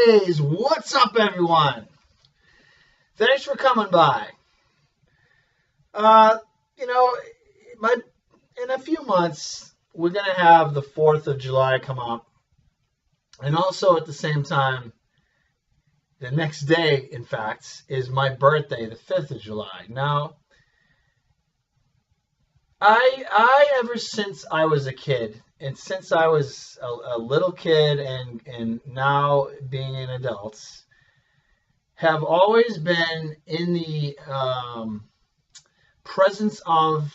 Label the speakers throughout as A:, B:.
A: BlazeBodyz! What's up, everyone? Thanks for coming by. Uh, you know, my in a few months we're gonna have the 4th of July come up, and also at the same time, the next day, in fact, is my birthday, the 5th of July. Now, I ever since I was a kid, and since I was a little kid, and now being an adult, have always been in the presence of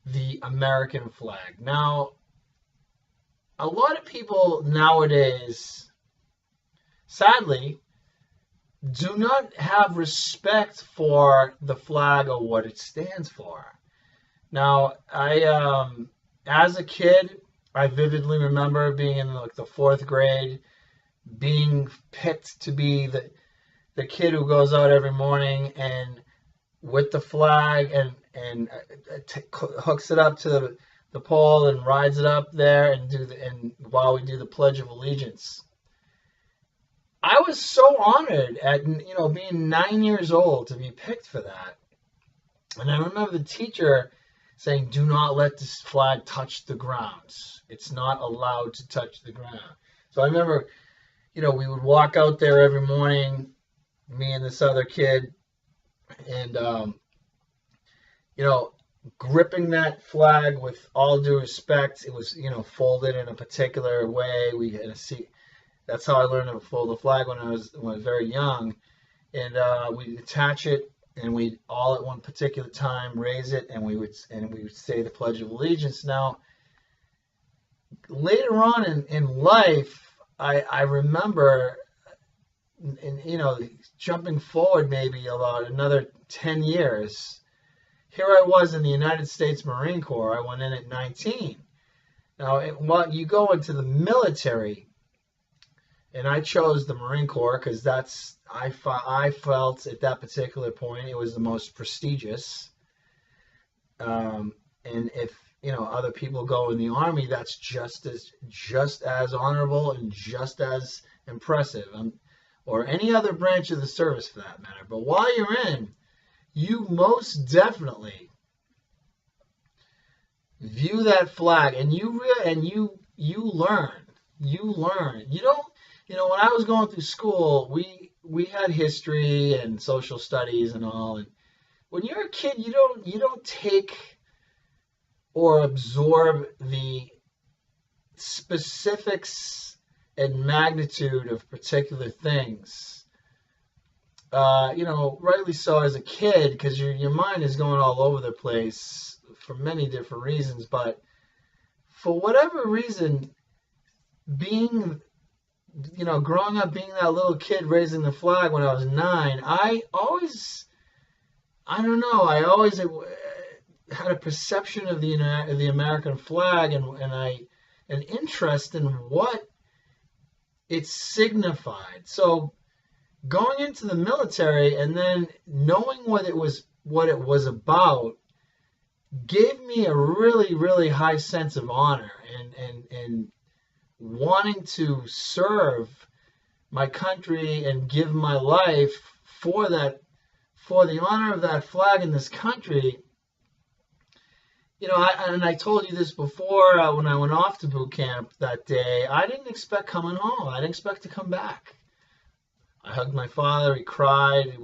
A: the American flag. Now, a lot of people nowadays, sadly, do not have respect for the flag or what it stands for. Now, as a kid, I vividly remember being in like the 4th grade, being picked to be the kid who goes out every morning and with the flag and hooks it up to the pole and rides it up there and while we do the Pledge of Allegiance. I was so honored at being 9 years old to be picked for that. And I remember the teacher saying, "Do not let this flag touch the ground. It's not allowed to touch the ground." So I remember, we would walk out there every morning, me and this other kid, and gripping that flag with all due respect. It was, folded in a particular way. We had a seat. That's how I learned to fold the flag when I was very young, and we'd attach it, and we'd all at one particular time raise it, and we would say the Pledge of Allegiance. Now, later on in life, I remember, jumping forward maybe about another 10 years, here I was in the United States Marine Corps. I went in at 19. Now, you go into the military, and I chose the Marine Corps because I felt at that particular point it was the most prestigious. And if other people go in the Army, that's just as honorable and just as impressive, or any other branch of the service for that matter. But while you're in, you most definitely view that flag, and you learn. You don't. When I was going through school, we had history and social studies and all. And when you're a kid, you don't take or absorb the specifics and magnitude of particular things. Rightly so as a kid, because your mind is going all over the place for many different reasons. But for whatever reason, growing up, being that little kid raising the flag when I was 9, I always had a perception of the American flag and an interest in what it signified. So going into the military and then knowing what it was about gave me a really, really high sense of honor and wanting to serve my country and give my life for the honor of that flag in this country. I told you this before when I went off to boot camp that day. I didn't expect coming home. I didn't expect to come back. I hugged my father. He cried.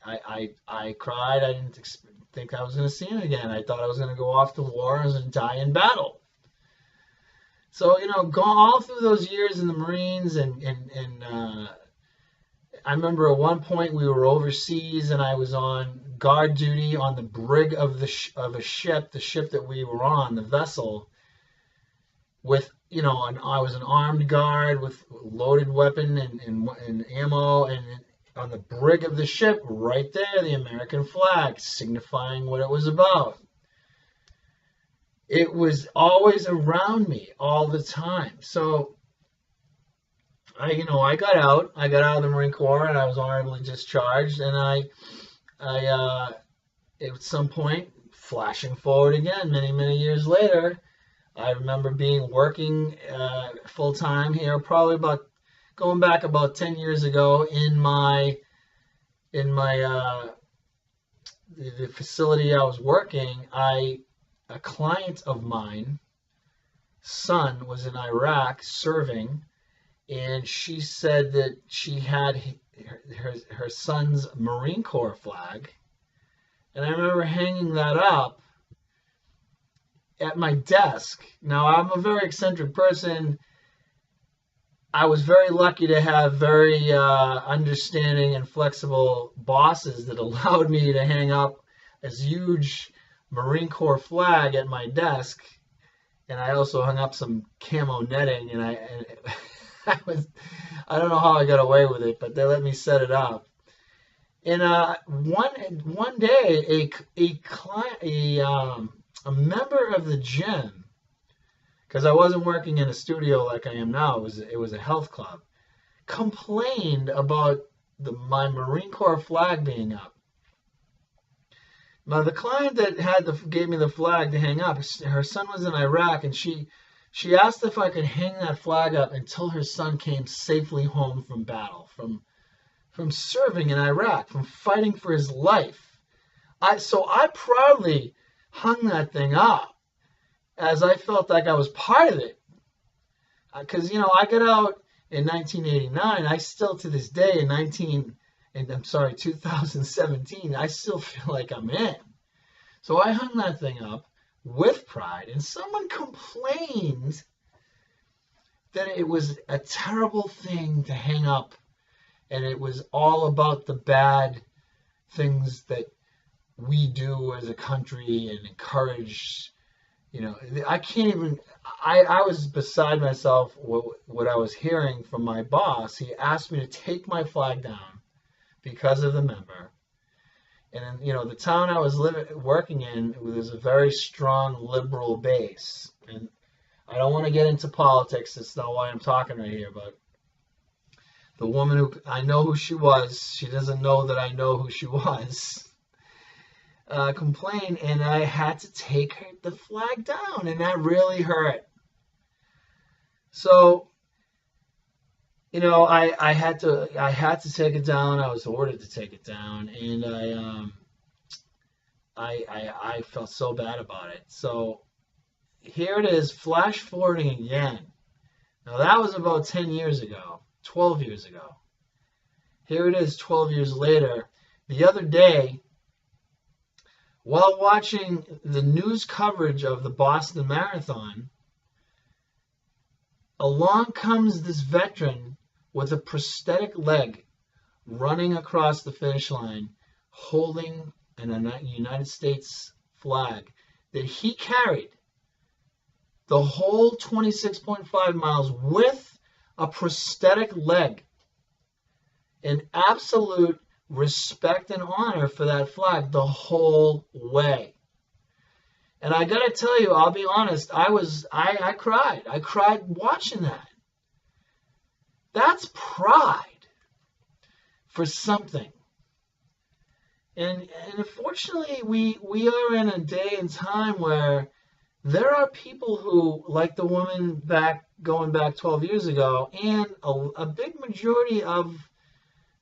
A: I cried. I didn't think I was going to see him again. I thought I was going to go off to war and die in battle. So, going all through those years in the Marines, and I remember at one point we were overseas, and I was on guard duty on the brig of a ship, the ship that we were on, the vessel, with, and I was an armed guard with loaded weapon and ammo, and on the brig of the ship, right there, the American flag, signifying what it was about. It was always around me all the time. So I got out of the Marine Corps, and I was honorably discharged, and I at some point, flashing forward again, many, many years later, I remember working full time here, probably about going back about 10 years ago in the facility I was working, a client of mine, son, was in Iraq serving, and she said that she had her son's Marine Corps flag, and I remember hanging that up at my desk. Now, I'm a very eccentric person. I was very lucky to have very understanding and flexible bosses that allowed me to hang up this huge Marine Corps flag at my desk, and I also hung up some camo netting, and I don't know how I got away with it, but they let me set it up. And one day, a member of the gym, because I wasn't working in a studio like I am now, it was a health club, complained about my Marine Corps flag being up. Now, the client that gave me the flag to hang up, her son was in Iraq, and she asked if I could hang that flag up until her son came safely home from battle, from serving in Iraq, from fighting for his life. So I proudly hung that thing up, as I felt like I was part of it. Because, I got out in 1989. I still, to this day, 2017, I still feel like I'm in. So I hung that thing up with pride, and someone complained that it was a terrible thing to hang up, and it was all about the bad things that we do as a country and encourage. I can't even, I was beside myself what I was hearing from my boss. He asked me to take my flag down because of the member. And, the town I was working in was a very strong liberal base. And I don't want to get into politics. That's not why I'm talking right here. But the woman I know who she was, she doesn't know that I know who she was. Complained, and I had to take the flag down, and that really hurt. So, I had to take it down. I was ordered to take it down, and I felt so bad about it. So here it is, flash forwarding again. Now that was about 10 years ago, 12 years ago. Here it is, 12 years later. The other day, while watching the news coverage of the Boston Marathon, along comes this veteran with a prosthetic leg running across the finish line, holding a United States flag that he carried the whole 26.5 miles with a prosthetic leg. An absolute respect and honor for that flag the whole way. And I gotta tell you, I'll be honest, I cried. I cried watching that. That's pride for something. And unfortunately, we are in a day and time where there are people who, like the woman going back 12 years ago, and a big majority of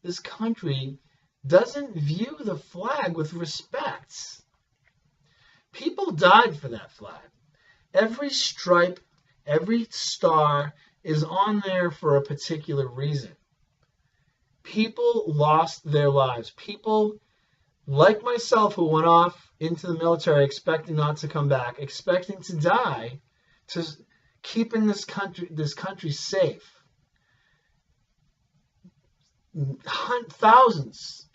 A: this country doesn't view the flag with respect. People died for that flag. Every stripe, every star is on there for a particular reason. People lost their lives. People like myself who went off into the military expecting not to come back, expecting to die, to keeping this country safe.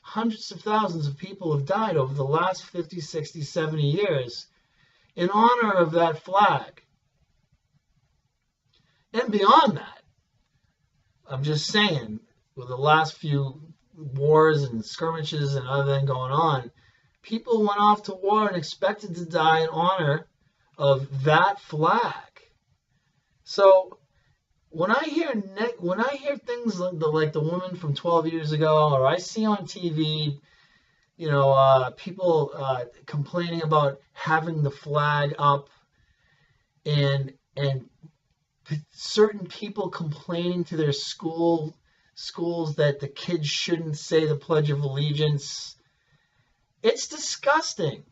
A: Hundreds of thousands of people have died over the last 50, 60, 70 years in honor of that flag. And beyond that, I'm just saying, with the last few wars and skirmishes and other things going on, people went off to war and expected to die in honor of that flag. So when I hear things like the woman from 12 years ago, or I see on TV, people complaining about having the flag up, and certain people complaining to their schools that the kids shouldn't say the Pledge of Allegiance. It's disgusting.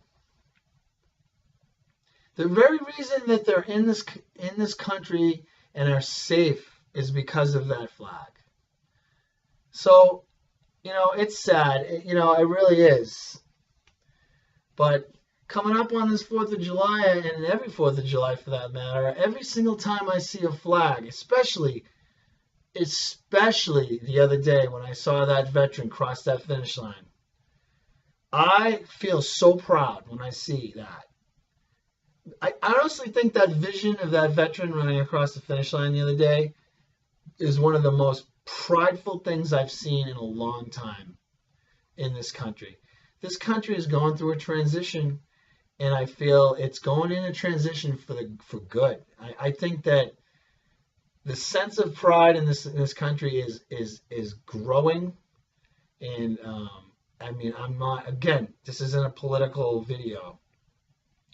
A: The very reason that they're in this country and are safe is because of that flag. So, it's sad. It really is. But coming up on this 4th of July, and every 4th of July for that matter, every single time I see a flag, especially the other day when I saw that veteran cross that finish line, I feel so proud when I see that. I honestly think that vision of that veteran running across the finish line the other day is one of the most prideful things I've seen in a long time in this country. This country is going through a transition, and I feel it's going in a transition for good. I think that the sense of pride in this country is growing, and I'm not, again, this isn't a political video.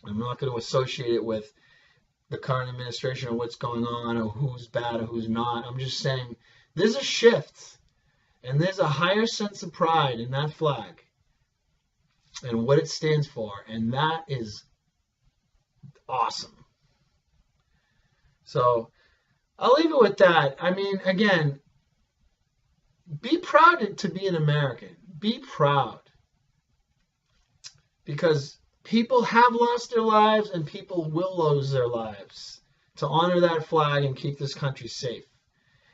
A: I'm not going to associate it with the current administration or what's going on or who's bad or who's not. I'm just saying there's a shift, and there's a higher sense of pride in that flag and what it stands for, and that is awesome. So I'll leave it with that. Again, be proud to be an American. Be proud. Because people have lost their lives and people will lose their lives to honor that flag and keep this country safe.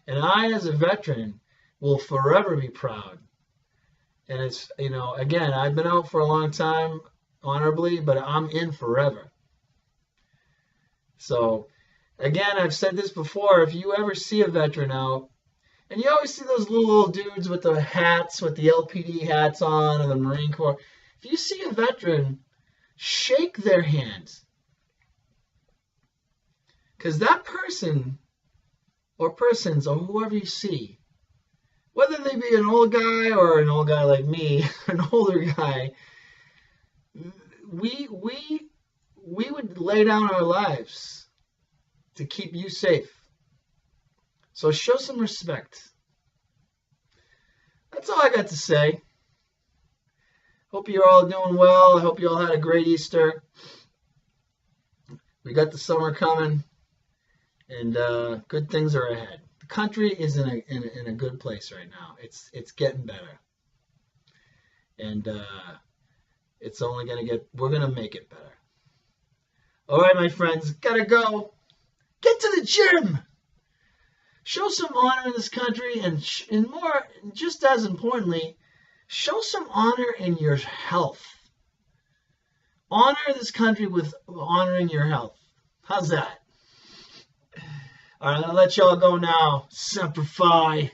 A: And I, as a veteran, will forever be proud. And it's, again, I've been out for a long time, honorably, but I'm in forever. So, again, I've said this before, if you ever see a veteran out, and you always see those little dudes with the hats, with the LPD hats on, or the Marine Corps. If you see a veteran, shake their hands. Because that person, or persons, or whoever you see, whether they be an old guy or an old guy like me, an older guy, we would lay down our lives to keep you safe. So show some respect. That's all I got to say. Hope you're all doing well. I hope you all had a great Easter. We got the summer coming, and good things are ahead. The country is in a good place right now. It's getting better, and it's only we're gonna make it better. All right, my friends, gotta go. Get to the gym. Show some honor in this country, and more, just as importantly, show some honor in your health. Honor this country with honoring your health. How's that? All right, I'm going to let y'all go now. Semper Fi.